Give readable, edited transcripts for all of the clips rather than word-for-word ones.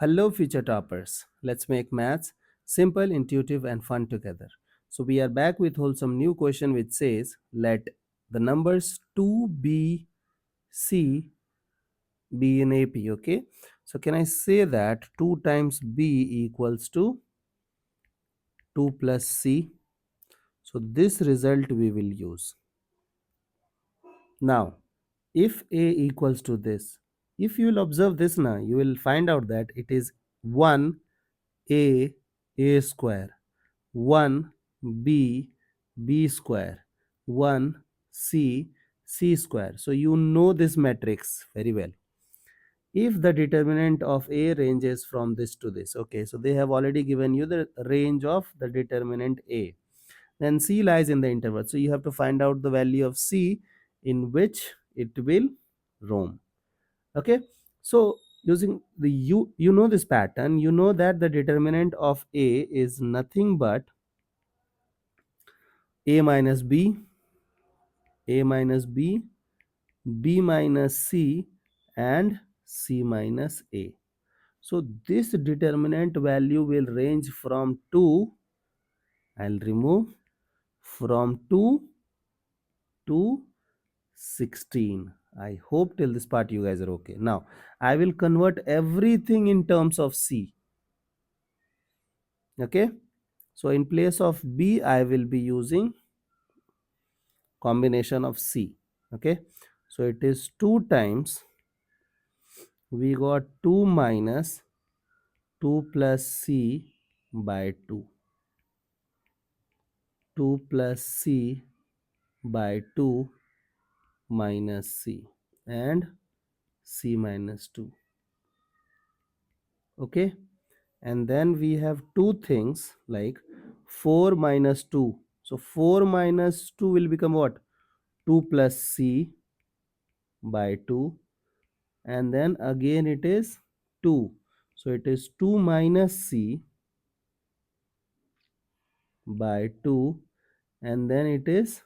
Hello, future toppers. Let's make maths simple, intuitive, and fun together. So, we are back with wholesome new question which says, let the numbers 2b, c be in AP. Okay. So, can I say that 2 times b equals to 2 plus c? So, this result we will use. Now, if a equals to this, if you will observe this now, you will find out that it is 1 a square, 1 b b square, 1 c c square. So you know this matrix very well. If the determinant of a ranges from this to this, okay, so they have already given you the range of the determinant a, then c lies in the interval, so you have to find out the value of c in which it will roam. Okay, so using the you know this pattern, you know that the determinant of a is nothing but a minus b, a minus b, b minus c, and c minus a. So this determinant value will range from 2, I'll remove, from 2 to 16. I hope till this part you guys are okay. Now I will convert everything in terms of c. Okay, so in place of b I will be using combination of c. Okay, so it is 2 times, we got 2 minus 2 plus c by 2, 2 plus c by 2 minus c, and c minus 2. Okay, and then we have two things like 4 minus 2. So 4 minus 2 will become what? 2 plus c by 2, and then again it is 2. So it is 2 minus c by 2, and then it is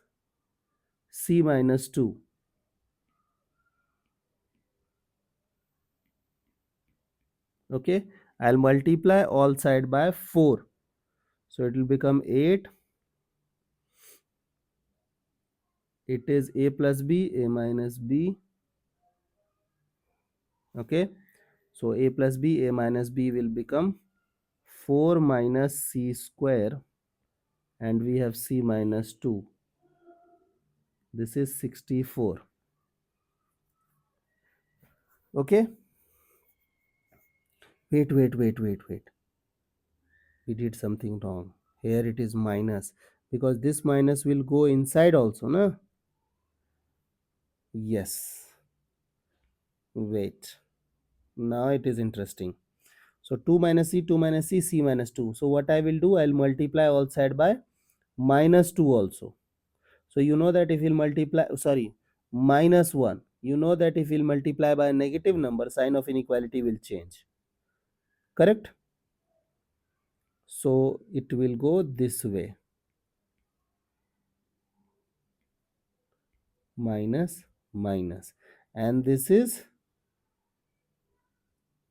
c minus 2. Okay, I'll multiply all side by 4, so it will become 8. It is a plus b, a minus b. Okay, so a plus b, a minus b will become 4 minus c square, and we have c minus 2. This is 64. Okay, wait, we did something wrong. Here it is minus, because this minus will go inside also, na? Yes, wait, now it is interesting. So 2 minus c, 2 minus c, c minus 2. So what I will do, I'll multiply all side by minus 2 also. So you know that if you'll multiply, sorry, minus 1, you know that if you'll multiply by a negative number, sign of inequality will change. Correct? So it will go this way, minus minus, and this is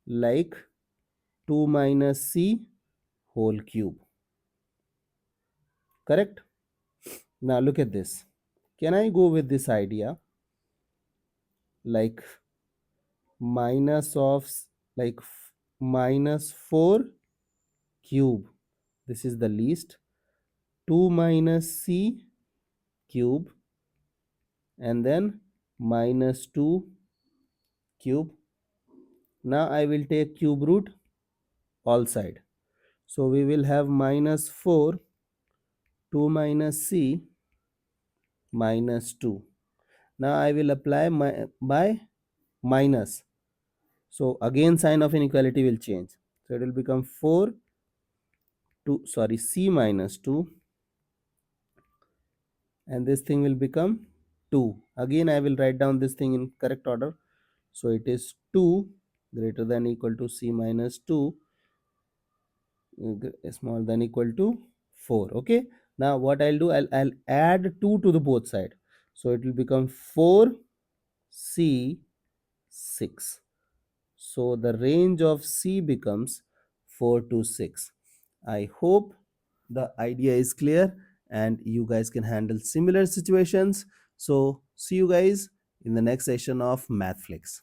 like 2 minus c whole cube. Correct? Now look at this. Can I go with this idea like minus of, like minus 4 cube, this is the least, 2 minus c cube, and then minus 2 cube. Now I will take cube root all side. So we will have minus 4, 2 minus c minus 2. Now I will apply by minus. So again sign of inequality will change. So it will become 4 to, sorry, c minus 2, and this thing will become 2. Again I will write down this thing in correct order. So it is 2 greater than equal to c minus 2 smaller than equal to 4. Okay, now what I'll do, I'll add 2 to the both side. So it will become 4 c 6. So the range of C becomes 4 to 6. I hope the idea is clear and you guys can handle similar situations. So see you guys in the next session of Mathflix.